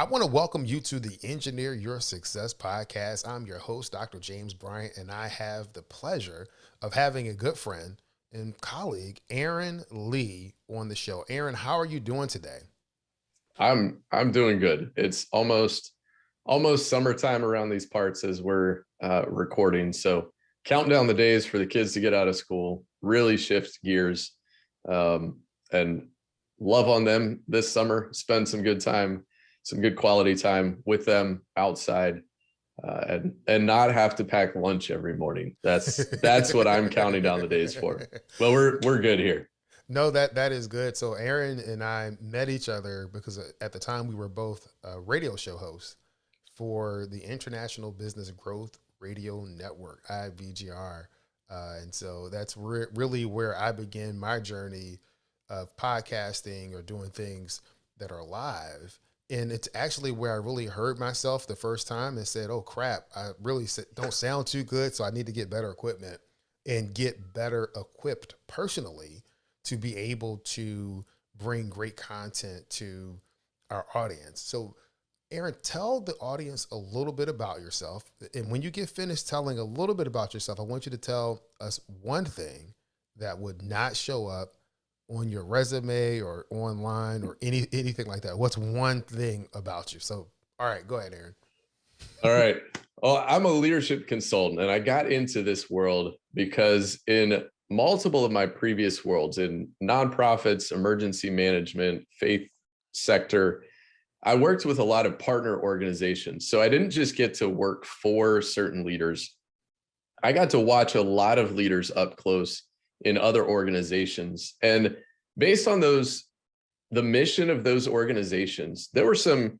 I want to welcome you to the Engineer Your Success podcast. I'm your host, Dr. James Bryant, and I have the pleasure of having a good friend and colleague, Aaron Lee, on the show. Aaron, how are you doing today? I'm doing good. It's almost summertime around these parts as we're recording. So count down the days for the kids to get out of school, really shift gears, and love on them this summer. Spend some good time, some good quality time with them outside, and not have to pack lunch every morning. That's what I'm counting down the days for. But we're good here. No, that is good. So Aaron and I met each other because at the time we were both radio show hosts for the International Business Growth Radio Network, IBGR. And so that's really where I began my journey of podcasting or doing things that are live. And it's actually where I really heard myself the first time and said, oh crap, I really don't sound too good. So I need to get better equipment and get better equipped personally to be able to bring great content to our audience. So Aaron, tell the audience a little bit about yourself. And when you get finished telling a little bit about yourself, I want you to tell us one thing that would not show up on your resume or online or anything like that. What's one thing about you? So, all right, go ahead, Aaron. All right. Well, I'm a leadership consultant, and I got into this world because in multiple of my previous worlds, in nonprofits, emergency management, faith sector, I worked with a lot of partner organizations. So I didn't just get to work for certain leaders. I got to watch a lot of leaders up close in other organizations. And based on the mission of those organizations, there were some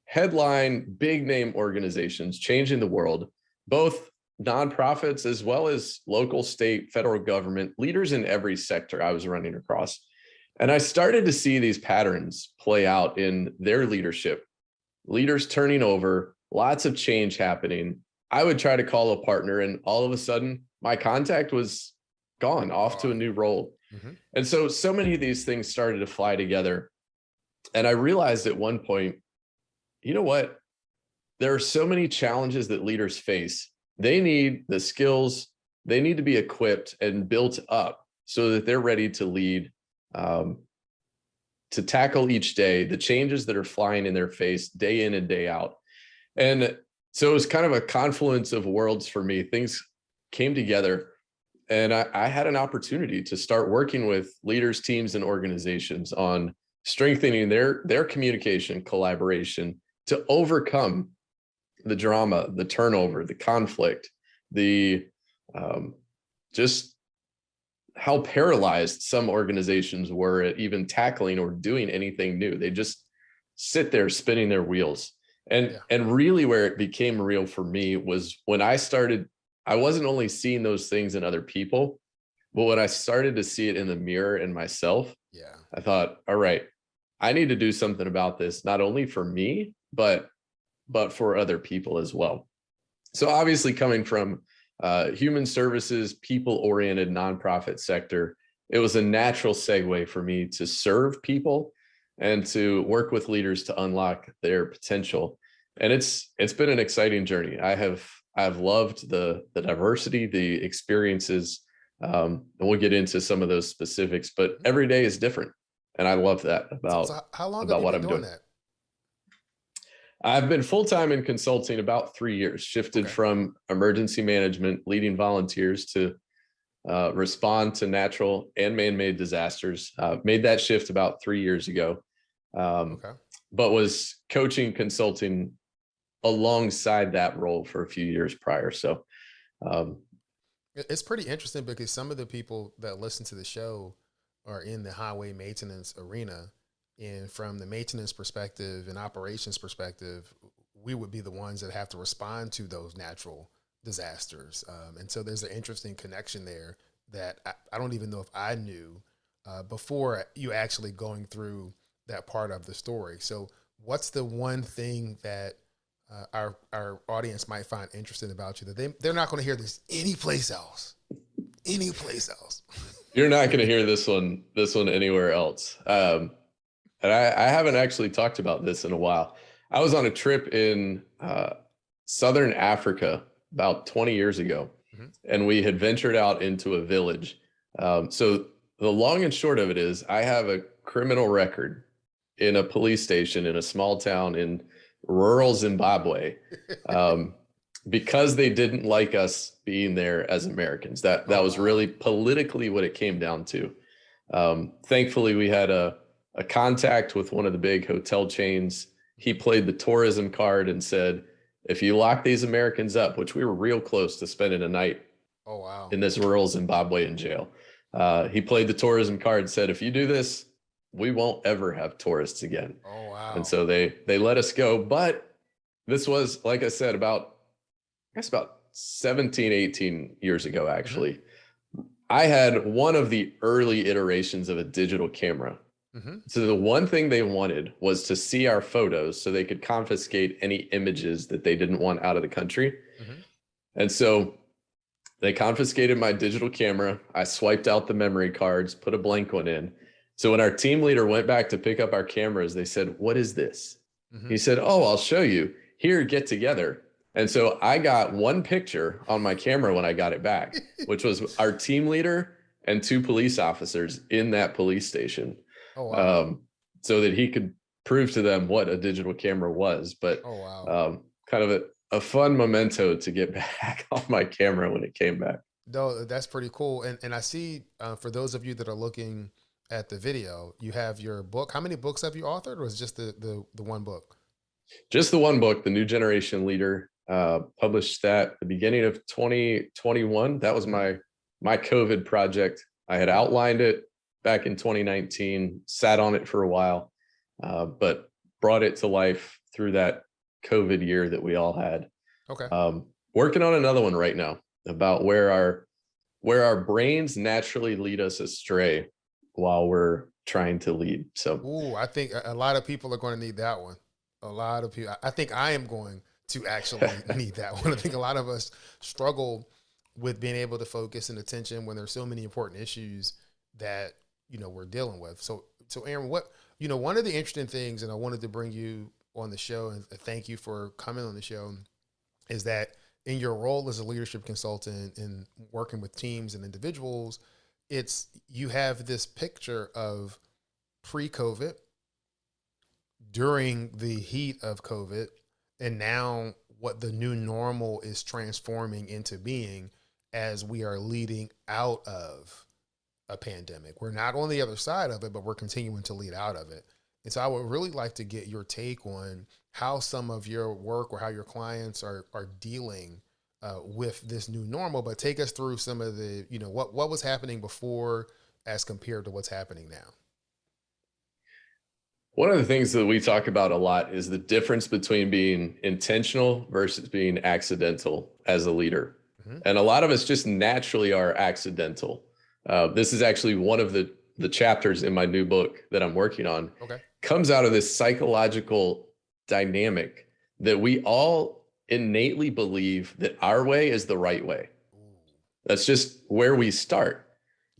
headline big name organizations changing the world, both nonprofits as well as local, state, federal government, leaders in every sector I was running across. And I started to see these patterns play out in their leadership, leaders turning over, lots of change happening. I would try to call a partner, and all of a sudden my contact was gone, off to a new role. Mm-hmm. And so many of these things started to fly together. And I realized at one point, you know what? There are so many challenges that leaders face. They need the skills, they need to be equipped and built up so that they're ready to lead, to tackle each day the changes that are flying in their face day in and day out. And so it was kind of a confluence of worlds for me. Things came together, and I had an opportunity to start working with leaders, teams, and organizations on strengthening their communication, collaboration to overcome the drama, the turnover, the conflict, the just how paralyzed some organizations were at even tackling or doing anything new. They just sit there spinning their wheels. And really where it became real for me was when I wasn't only seeing those things in other people, but when I started to see it in the mirror in myself, I thought, all right, I need to do something about this, not only for me, but for other people as well. So obviously coming from human services, people-oriented nonprofit sector, it was a natural segue for me to serve people and to work with leaders to unlock their potential. And it's been an exciting journey. I've loved the diversity, the experiences, and we'll get into some of those specifics, but every day is different. And I love that about how long have you been doing that? I've been full-time in consulting about 3 years, shifted from emergency management, leading volunteers to respond to natural and man-made disasters. Made that shift about 3 years ago, but was coaching, consulting alongside that role for a few years prior. So it's pretty interesting because some of the people that listen to the show are in the highway maintenance arena. And from the maintenance perspective and operations perspective, we would be the ones that have to respond to those natural disasters. And so there's an interesting connection there that I don't even know if I knew before you actually going through that part of the story. So what's the one thing that our audience might find interesting about you that they're not going to hear this anyplace else? You're not going to hear this one anywhere else. And I haven't actually talked about this in a while. I was on a trip in Southern Africa about 20 years ago, and we had ventured out into a village. So the long and short of it is I have a criminal record in a police station in a small town in rural Zimbabwe, because they didn't like us being there as Americans. That was really politically what it came down to. Thankfully, we had a contact with one of the big hotel chains. He played the tourism card and said, if you lock these Americans up, which we were real close to spending a night in this rural Zimbabwean jail. He played the tourism card and said, if you do this, we won't ever have tourists again. And so they let us go. But this was, like I said, about 17, 18 years ago, actually. I had one of the early iterations of a digital camera. So the one thing they wanted was to see our photos so they could confiscate any images that they didn't want out of the country. And so they confiscated my digital camera. I swiped out the memory cards, put a blank one in. So when our team leader went back to pick up our cameras, they said, what is this? He said, oh, I'll show you. Here, get together. And so I got one picture on my camera when I got it back, which was our team leader and 2 police officers in that police station. So that he could prove to them what a digital camera was. But kind of a fun memento to get back on my camera when it came back. No, that's pretty cool. And I see, for those of you that are looking at the video, you have your book. How many books have you authored, or is it just the one book? Just the one book, The New Generation Leader. Published that at the beginning of 2021. That was my COVID project. I had outlined it back in 2019, sat on it for a while, but brought it to life through that COVID year that we all had. Working on another one right now about where our brains naturally lead us astray while we're trying to lead. So, I think a lot of people are going to need that one. A lot of people. I think I am going to actually need that one. I think a lot of us struggle with being able to focus and attention when there's so many important issues that we're dealing with. So Aaron, one of the interesting things, and I wanted to bring you on the show and thank you for coming on the show, is that in your role as a leadership consultant and working with teams and individuals, you have this picture of pre-COVID, during the heat of COVID, and now what the new normal is transforming into being as we are leading out of a pandemic. We're not on the other side of it, but we're continuing to lead out of it. And so I would really like to get your take on how some of your work or how your clients are dealing with this new normal, but take us through some of the, what was happening before as compared to what's happening now. One of the things that we talk about a lot is the difference between being intentional versus being accidental as a leader. And a lot of us just naturally are accidental. This is actually one of the chapters in my new book that I'm working on. Comes out of this psychological dynamic that we all innately believe that our way is the right way. That's just where we start.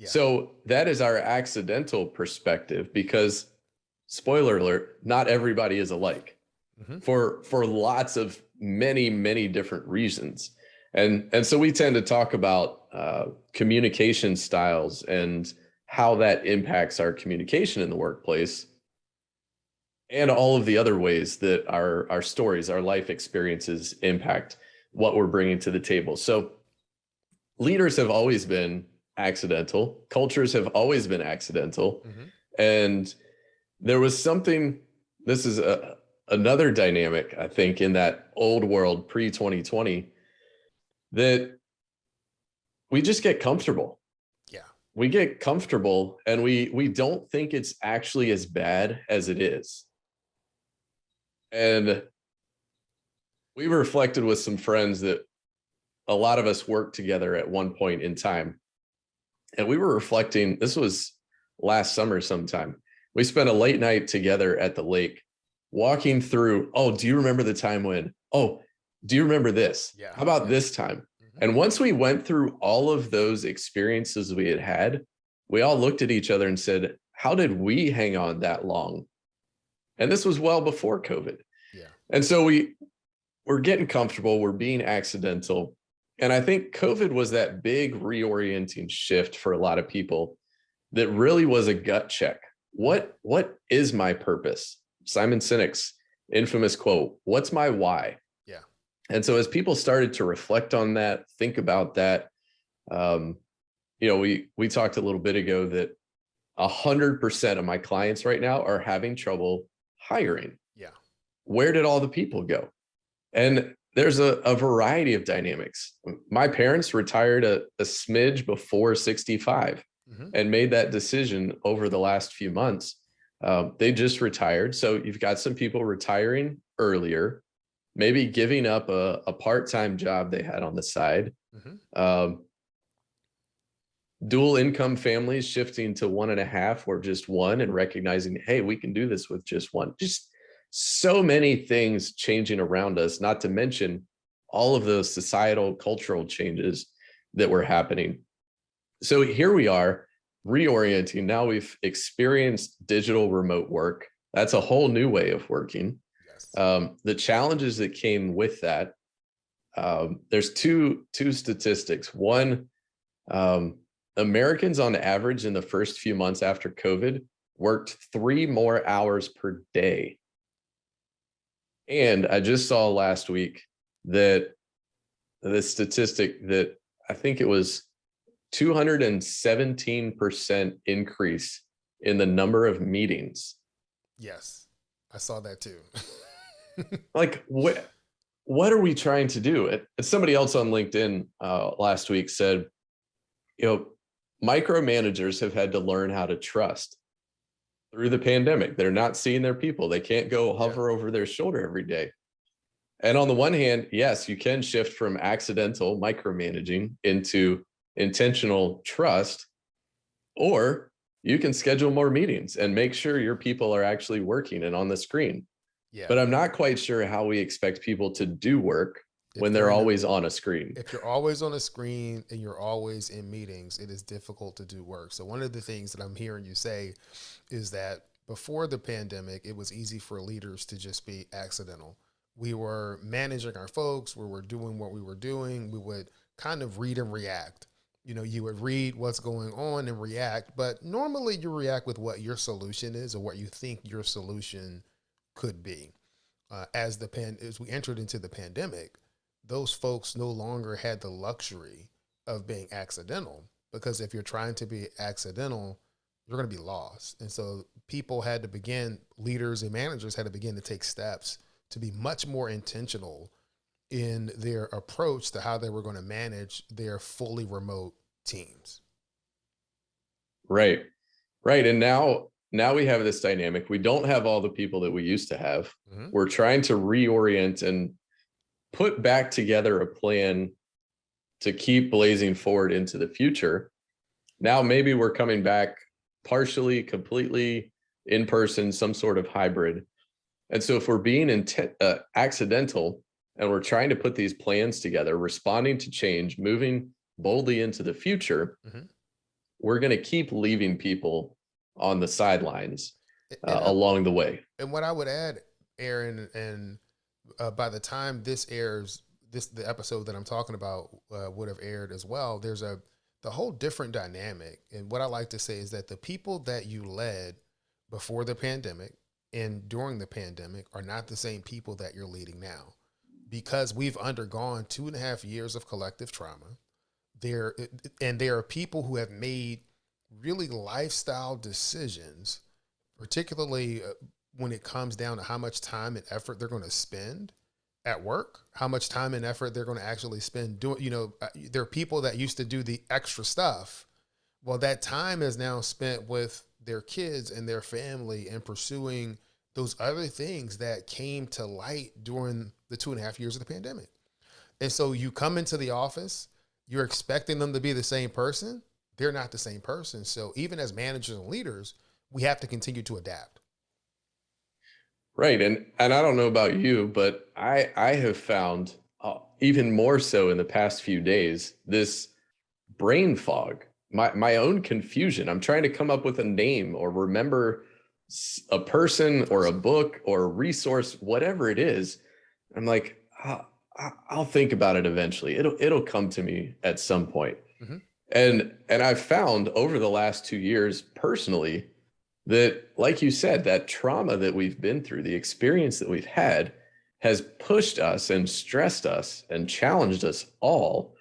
So that is our accidental perspective, because spoiler alert, not everybody is alike for lots of many different reasons. And so we tend to talk about communication styles and how that impacts our communication in the workplace, and all of the other ways that our stories, our life experiences impact what we're bringing to the table. So leaders have always been accidental. Cultures have always been accidental. And there was something, this is another dynamic, I think, in that old world pre-2020, that we just get comfortable. We get comfortable and we don't think it's actually as bad as it is. And we reflected with some friends that a lot of us worked together at one point in time. And we were reflecting, this was last summer sometime. We spent a late night together at the lake walking through, oh, do you remember the time when, oh, do you remember this? How about this time? And once we went through all of those experiences we had, we all looked at each other and said, how did we hang on that long? And this was well before COVID. Yeah. And so we're getting comfortable, we're being accidental. And I think COVID was that big reorienting shift for a lot of people that really was a gut check. What is my purpose? Simon Sinek's infamous quote, what's my why? Yeah. And so as people started to reflect on that, think about that, we talked a little bit ago that 100% of my clients right now are having trouble hiring. Yeah. Where did all the people go? And there's a variety of dynamics. My parents retired a smidge before 65 and made that decision over the last few months. They just retired. So you've got some people retiring earlier, maybe giving up a part-time job they had on the side. Dual income families shifting to 1.5 or just one, and recognizing, hey, we can do this with just one. Just so many things changing around us, not to mention all of those societal, cultural changes that were happening. So here we are reorienting. Now we've experienced digital remote work. That's a whole new way of working. Yes. The challenges that came with that, there's two statistics. One, Americans on average in the first few months after COVID worked 3 more hours per day. And I just saw last week that the statistic that I think it was 217% increase in the number of meetings. Yes. I saw that too. Like, what are we trying to do? Somebody else on LinkedIn last week said, micromanagers have had to learn how to trust through the pandemic. They're not seeing their people. They can't go hover over their shoulder every day. And on the one hand, yes, you can shift from accidental micromanaging into intentional trust, or you can schedule more meetings and make sure your people are actually working and on the screen. Yeah. But I'm not quite sure how we expect people to do work when they're always on a screen. If you're always on a screen and you're always in meetings, it is difficult to do work. So one of the things that I'm hearing you say is that before the pandemic, it was easy for leaders to just be accidental. We were managing our folks, we were doing what we were doing. We would kind of read and react. You would read what's going on and react, but normally you react with what your solution is or what you think your solution could be. As we entered into the pandemic, those folks no longer had the luxury of being accidental, because if you're trying to be accidental, you're going to be lost. And so leaders and managers had to begin to take steps to be much more intentional in their approach to how they were going to manage their fully remote teams. Right. And now we have this dynamic. We don't have all the people that we used to have. We're trying to reorient and put back together a plan to keep blazing forward into the future. Now, maybe we're coming back partially, completely in person, some sort of hybrid. And so if we're being accidental and we're trying to put these plans together, responding to change, moving boldly into the future, we're going to keep leaving people on the sidelines along the way. And what I would add, Aaron, and by the time this airs, the episode that I'm talking about would have aired as well. There's the whole different dynamic. And what I like to say is that the people that you led before the pandemic and during the pandemic are not the same people that you're leading now, because we've undergone 2.5 years of collective trauma. There are people who have made really lifestyle decisions, particularly when it comes down to how much time and effort they're going to spend at work, how much time and effort they're going to actually spend doing, there are people that used to do the extra stuff. Well, that time is now spent with their kids and their family and pursuing those other things that came to light during the 2.5 years of the pandemic. And so you come into the office, you're expecting them to be the same person. They're not the same person. So even as managers and leaders, we have to continue to adapt. Right. And I don't know about you, but I have found even more so in the past few days, this brain fog, my own confusion. I'm trying to come up with a name or remember a person or a book or a resource, whatever it is, I'm like, I'll think about it eventually. It'll come to me at some point. Mm-hmm. And I've found over the last 2 years personally that, like you said, that trauma that we've been through, the experience that we've had, has pushed us and stressed us and challenged us all.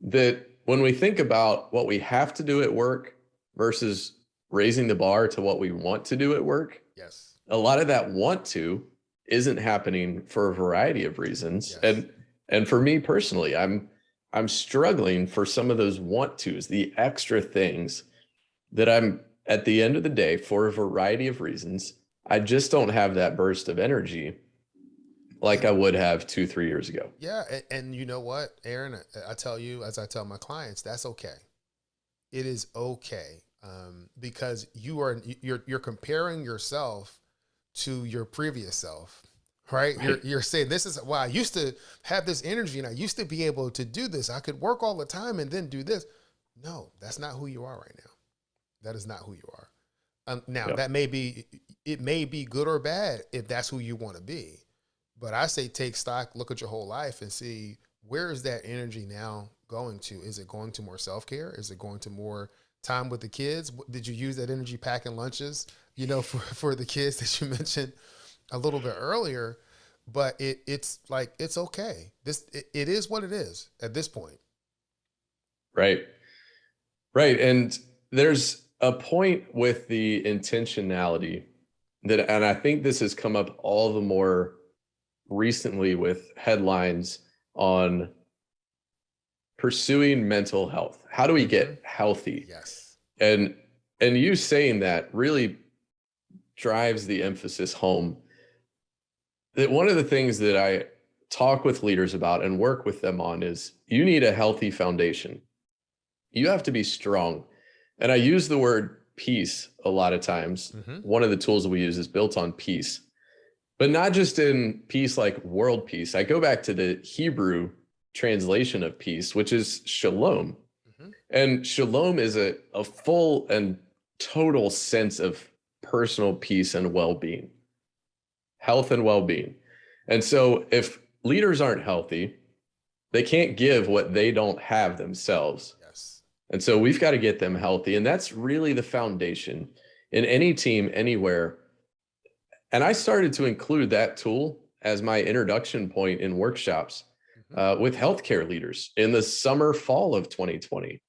That when we think about what we have to do at work versus raising the bar to what we want to do at work, Yes. a lot of that want to isn't happening for a variety of reasons. Yes. And for me personally, I'm struggling for some of those want tos, the extra things that I'm, at the end of the day, for a variety of reasons, I just don't have that burst of energy like And I would have 2, 3 years ago. yeah, and you know what, Aaron, I tell you, as I tell my clients, that's okay. It is okay, because you're comparing yourself to your previous self, right? Right. You're saying this is, well, I used to have this energy and I used to be able to do this. I could work all the time and then do this. No, that's not who you are right now. That is not who you are. Now Yep. that may be, it may be good or bad if that's who you want to be. But I say take stock, look at your whole life and see, where is that energy now going to? Is it going to more self-care? Is it going to more time with the kids? Did you use that energy packing lunches, for the kids that you mentioned a little bit earlier? But it's like, it's okay. It is what it is at this point. Right. Right. And there's a point with the intentionality that, and I think this has come up all the more recently with headlines on pursuing mental health. How do we Mm-hmm. get healthy? Yes. And and you saying that really drives the emphasis home that one of the things that I talk with leaders about and work with them on is you need a healthy foundation. You have to be strong. And I use the word peace a lot of times. Mm-hmm. One of the tools that we use is built on peace, but not just in peace like world peace. I go back to the Hebrew translation of peace, which is shalom. Mm-hmm. And shalom is a full and total sense of personal peace and well-being, health and well-being. And so if leaders aren't healthy, they can't give what they don't have themselves. Yes. And so we've got to get them healthy. And that's really the foundation in any team, anywhere. And I started to include that tool as my introduction point in workshops Mm-hmm. with healthcare leaders in the summer, fall of 2020.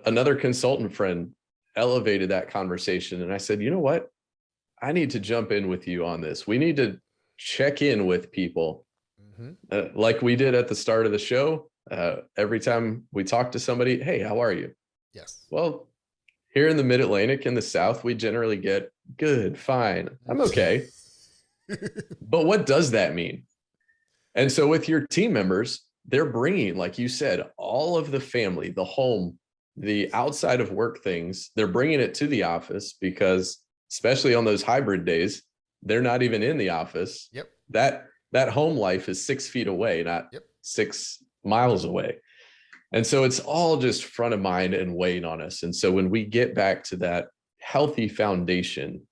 Another consultant friend elevated that conversation. And I said, you know what? I need to jump in with you on this. We need to check in with people Mm-hmm. like we did at the start of the show. Every time we talk to somebody, hey, how are you? Yes. Well, here in the Mid-Atlantic in the South, we generally get good, fine, I'm okay. But what does that mean? And so with your team members, they're bringing, like you said, all of the family, the home, the outside of work things, they're bringing it to the office because, especially on those hybrid days, they're not even in the office. Yep. That home life is 6 feet away, not Yep. 6 miles away. And so it's all just front of mind and weighing on us. And so when we get back to that healthy foundation,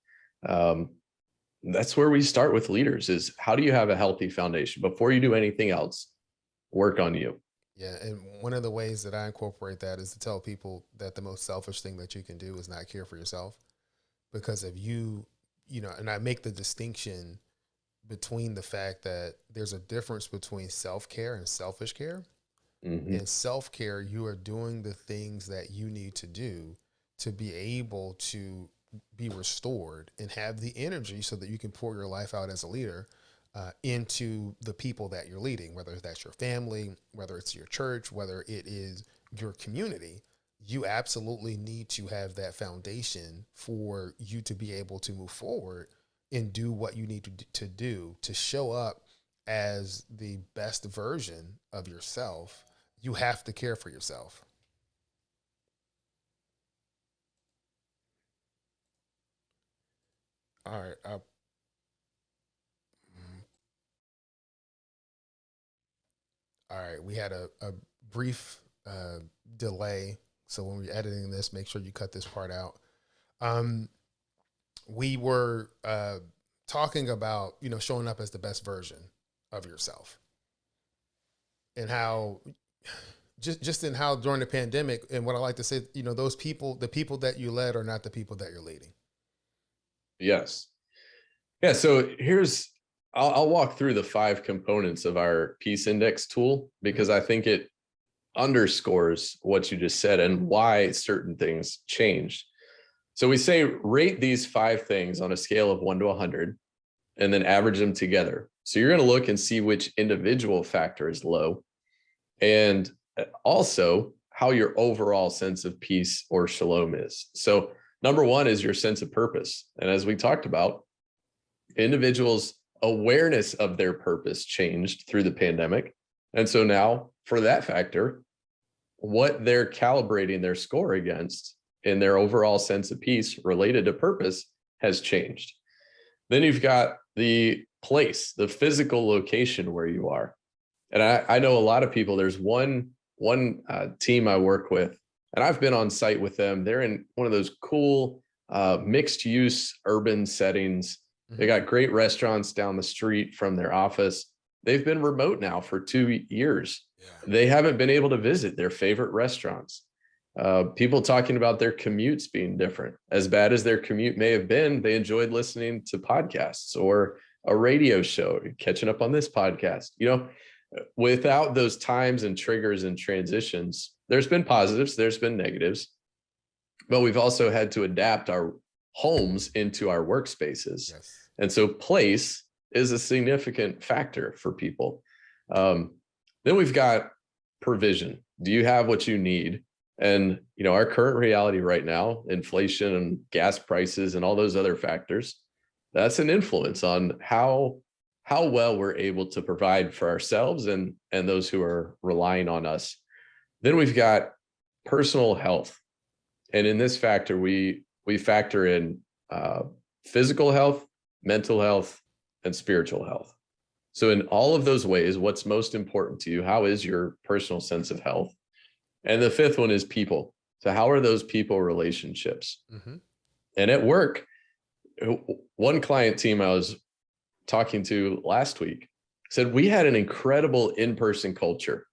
that's where we start with leaders is how do you have a healthy foundation before you do anything else? Work on you. Yeah, and one of the ways that I incorporate that is to tell people that the most selfish thing that you can do is not care for yourself. Because if and I make the distinction between the fact that there's a difference between self-care and selfish care. Mm-hmm. In self-care, you are doing the things that you need to do to be able to be restored and have the energy so that you can pour your life out as a leader into the people that you're leading, whether that's your family, whether it's your church, whether it is your community. You absolutely need to have that foundation for you to be able to move forward and do what you need to do to show up as the best version of yourself. You have to care for yourself. All right. All right. We had a brief delay. So when we're editing this, make sure you cut this part out. Um, we were talking about, showing up as the best version of yourself, and how just in how during the pandemic, and what I like to say, those people, the people that you led are not the people that you're leading. Yes. Yeah. So I'll walk through the 5 components of our Peace Index tool, because I think it underscores what you just said and why certain things changed. So we say rate these 5 things on a scale of 1 to 100 and then average them together. So you're going to look and see which individual factor is low, and also how your overall sense of peace or shalom is. So number 1 is your sense of purpose. And as we talked about, individuals' awareness of their purpose changed through the pandemic. And so now for that factor, what they're calibrating their score against in their overall sense of peace related to purpose has changed. Then you've got the place, the physical location where you are. And I know a lot of people, there's one team I work with, and I've been on site with them. They're in one of those cool mixed use urban settings. They got great restaurants down the street from their office. They've been remote now for 2 years. Yeah. They haven't been able to visit their favorite restaurants. People talking about their commutes being different. As bad as their commute may have been, they enjoyed listening to podcasts or a radio show, catching up on this podcast. Without those times and triggers and transitions, there's been positives, there's been negatives, but we've also had to adapt our homes into our workspaces. Yes. And so place is a significant factor for people. Then we've got provision. Do you have what you need? And, our current reality right now, inflation and gas prices and all those other factors, that's an influence on how well we're able to provide for ourselves and those who are relying on us. Then we've got personal health. And in this factor, we factor in physical health, mental health, and spiritual health. So in all of those ways, what's most important to you? How is your personal sense of health? And the 5th one is people. So how are those people relationships? Mm-hmm. And at work, one client team I was talking to last week said we had an incredible in-person culture,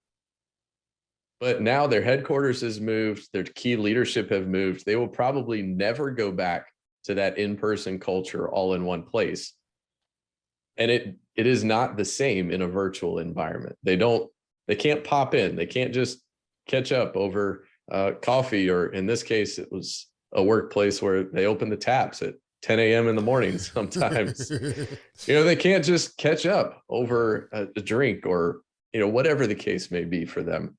but now their headquarters has moved, their key leadership have moved. They will probably never go back to that in-person culture all in one place. And it is not the same in a virtual environment. They can't pop in. They can't just catch up over coffee, or in this case, it was a workplace where they open the taps at 10 a.m. in the morning sometimes. They can't just catch up over a drink or, whatever the case may be for them.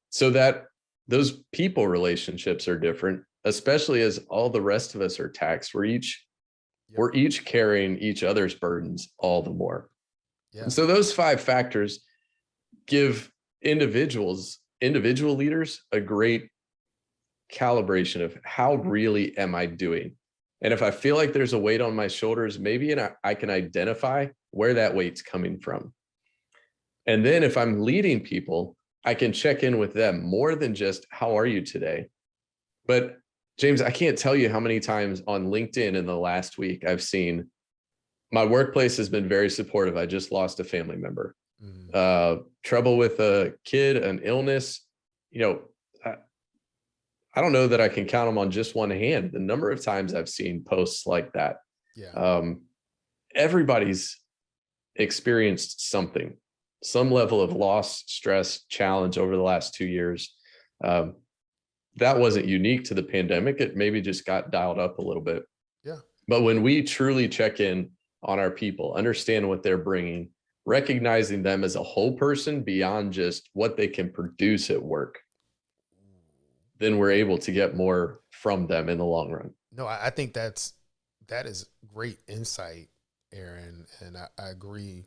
So that those people relationships are different, especially as all the rest of us are taxed. We're each carrying each other's burdens all the more. Yeah. And so those 5 factors give individual leaders a great calibration of how really am I doing? And if I feel like there's a weight on my shoulders, maybe I can identify where that weight's coming from. And then if I'm leading people, I can check in with them more than just, how are you today? But James, I can't tell you how many times on LinkedIn in the last week I've seen my workplace has been very supportive. I just lost a family member. Trouble with a kid, an illness. I don't know that I can count them on just one hand. The number of times I've seen posts like that. Yeah. Everybody's experienced something, some level of loss, stress, challenge over the last 2 years. That wasn't unique to the pandemic. It maybe just got dialed up a little bit. Yeah. But when we truly check in on our people, understand what they're bringing, recognizing them as a whole person beyond just what they can produce at work, then we're able to get more from them in the long run. No, I think that is great insight, Aaron. And I agree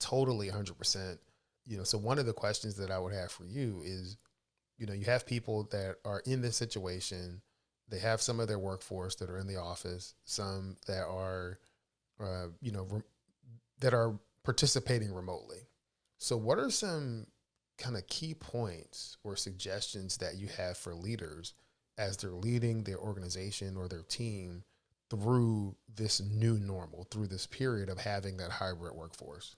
totally 100%. So one of the questions that I would have for you is, you have people that are in this situation. They have some of their workforce that are in the office, some that are, that are participating remotely. So what are some kind of key points or suggestions that you have for leaders as they're leading their organization or their team through this new normal, through this period of having that hybrid workforce?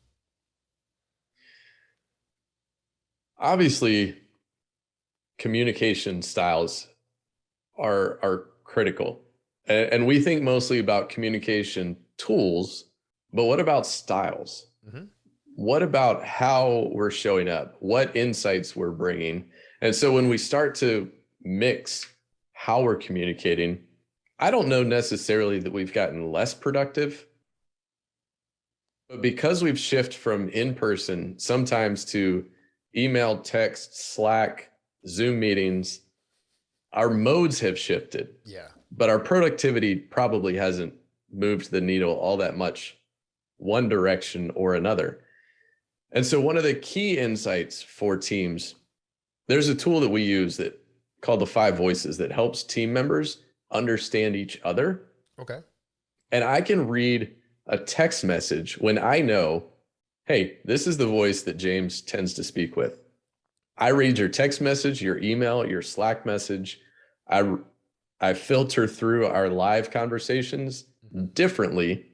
Obviously, communication styles are critical. And we think mostly about communication tools, but what about styles? Mm-hmm. What about how we're showing up? What insights we're bringing? And so when we start to mix how we're communicating, I don't know necessarily that we've gotten less productive, but because we've shifted from in-person sometimes to email, text, Slack, Zoom meetings, our modes have shifted. Yeah. But our productivity probably hasn't moved the needle all that much one direction or another. And so one of the key insights for teams, there's a tool that we use that called the 5 voices that helps team members understand each other. Okay. And I can read a text message when I know, hey, this is the voice that James tends to speak with. I read your text message, your email, your Slack message. I filter through our live conversations differently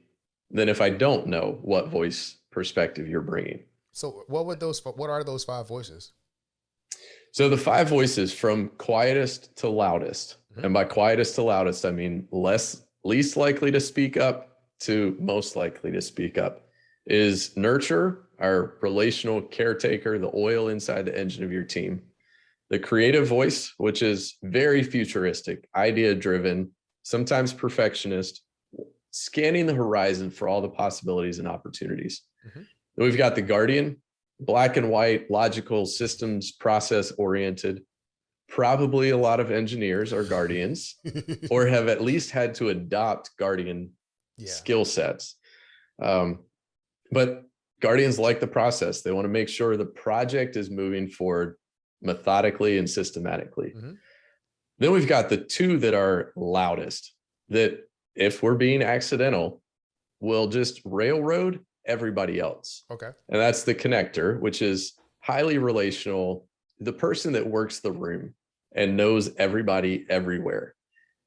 than if I don't know what voice perspective you're bringing. So what are those 5 voices? So the 5 voices from quietest to loudest, Mm-hmm. and by quietest to loudest, I mean least likely to speak up to most likely to speak up, is nurture, our relational caretaker, the oil inside the engine of your team. The creative voice, which is very futuristic, idea driven, sometimes perfectionist, scanning the horizon for all the possibilities and opportunities. Mm-hmm. Then we've got the guardian, black and white, logical, systems, process oriented. Probably a lot of engineers are guardians or have at least had to adopt guardian skill sets. But guardians like the process. They want to make sure the project is moving forward methodically and systematically. Mm-hmm. Then we've got the 2 that are loudest, that if we're being accidental, will just railroad everybody else. Okay. And that's the connector, which is highly relational, the person that works the room and knows everybody everywhere.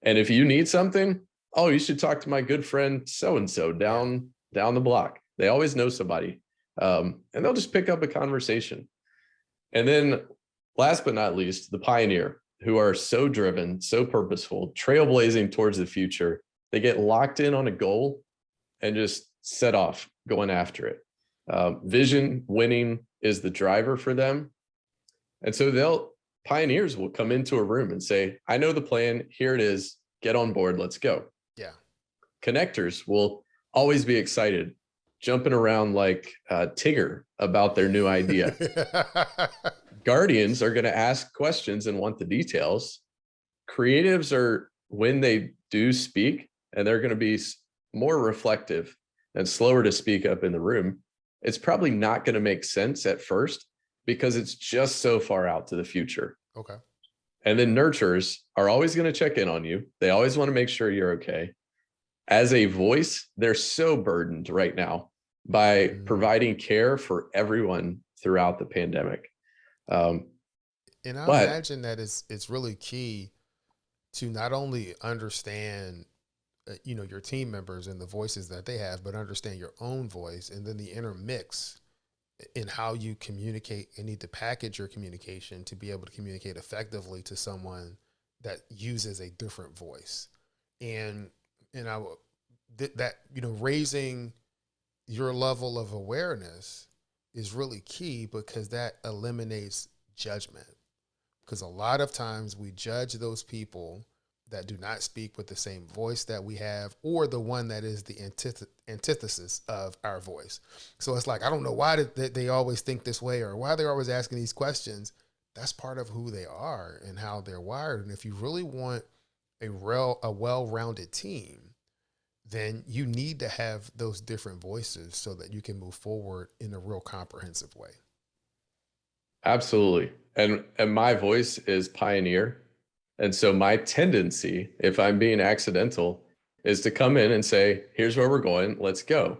And if you need something, oh, you should talk to my good friend so-and-so down the block. They always know somebody. And they'll just pick up a conversation. And then last but not least, the pioneer, who are so driven, so purposeful, trailblazing towards the future. They get locked in on a goal and just set off going after it. Vision winning is the driver for them. And so pioneers will come into a room and say, I know the plan. Here it is. Get on board. Let's go. Yeah. Connectors will always be excited, jumping around like Tigger about their new idea. Guardians are going to ask questions and want the details. Creatives are, when they do speak, and they're going to be more reflective and slower to speak up in the room, it's probably not going to make sense at first because it's just so far out to the future. Okay. And then nurturers are always going to check in on you. They always want to make sure you're okay. As a voice, they're so burdened right now by providing care for everyone throughout the pandemic. And I imagine that it's really key to not only understand, your team members and the voices that they have, but understand your own voice and then the intermix in how you communicate and need to package your communication to be able to communicate effectively to someone that uses a different voice. And raising your level of awareness is really key because that eliminates judgment. Because a lot of times we judge those people that do not speak with the same voice that we have, or the one that is the antithesis of our voice. So it's like, I don't know why they always think this way or why they're always asking these questions. That's part of who they are and how they're wired. And if you really want a well-rounded team, then you need to have those different voices so that you can move forward in a real comprehensive way. Absolutely. And my voice is pioneer. And so my tendency, if I'm being accidental, is to come in and say, here's where we're going, let's go.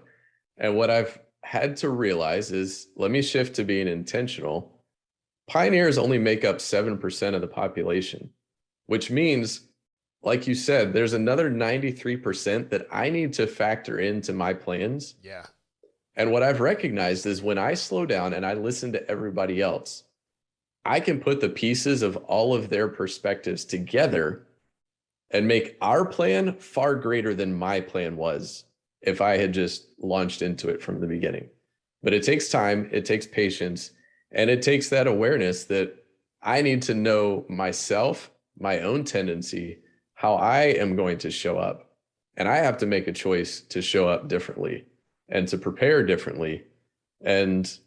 And what I've had to realize is, let me shift to being intentional. Pioneers only make up 7% of the population, which means like you said, there's another 93% that I need to factor into my plans. Yeah. And what I've recognized is when I slow down and I listen to everybody else, I can put the pieces of all of their perspectives together and make our plan far greater than my plan was if I had just launched into it from the beginning. But it takes time, it takes patience, and it takes that awareness that I need to know myself, my own tendency, how I am going to show up. And I have to make a choice to show up differently and to prepare differently and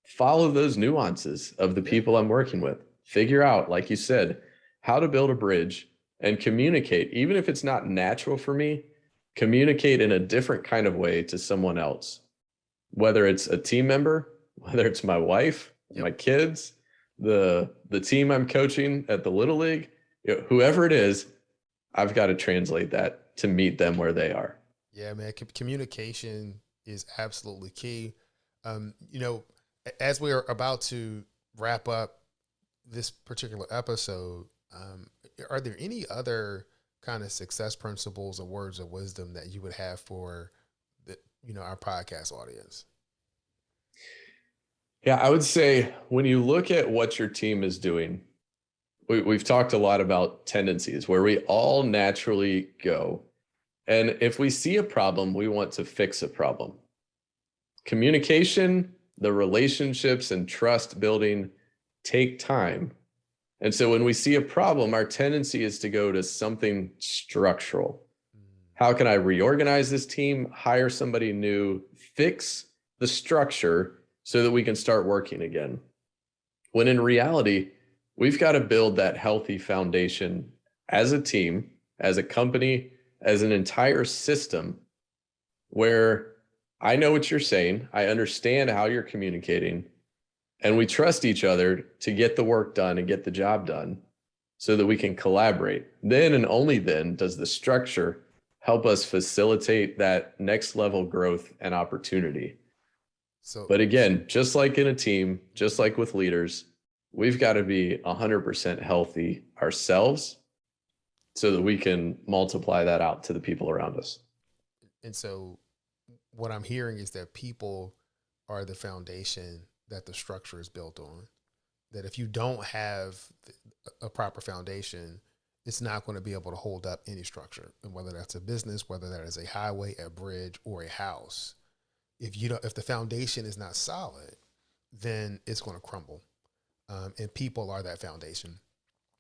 follow those nuances of the Yeah. people I'm working with. Figure out, like you said, how to build a bridge and communicate, even if it's not natural for me, communicate in a different kind of way to someone else, whether it's a team member, whether it's my wife, Yep. my kids, the team I'm coaching at the Little League, whoever it is, I've got to translate that to meet them where they are. Yeah, man. Communication is absolutely key. You know, as we are about to wrap up this particular episode, are there any other kind of success principles or words of wisdom that you would have for the, our podcast audience? Yeah, I would say when you look at what your team is doing, we've talked a lot about tendencies where we all naturally go. And if we see a problem, we want to fix a problem. Communication, the relationships and trust building take time. And so when we see a problem, our tendency is to go to something structural. How can I reorganize this team, hire somebody new, fix the structure so that we can start working again? When in reality, we've got to build that healthy foundation as a team, as a company, as an entire system where I know what you're saying, I understand how you're communicating, and we trust each other to get the work done and get the job done so that we can collaborate. Then and only then does the structure help us facilitate that next level growth and opportunity. So, But again, just like in a team, just like with leaders, we've got to be 100% healthy ourselves so that we can multiply that out to the people around us. and so what I'm hearing is that people are the foundation that the structure is built on. That if you don't have a proper foundation, it's not going to be able to hold up any structure. And whether that's a business, whether that is a highway, a bridge, or a house, if the foundation is not solid, then it's going to crumble. And people are that foundation.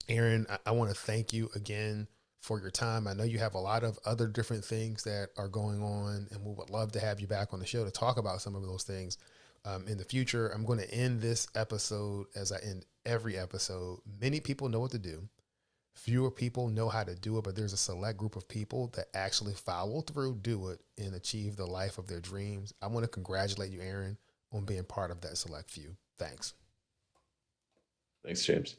Aaron, I want to thank you again for your time. I know you have a lot of other different things that are going on, and we would love to have you back on the show to talk about some of those things in the future. I'm going to end this episode as I end every episode. Many people know what to do. Fewer people know how to do it, but there's a select group of people that actually follow through, do it, and achieve the life of their dreams. I want to congratulate you, Aaron, on being part of that select few. Thanks. Thanks, James.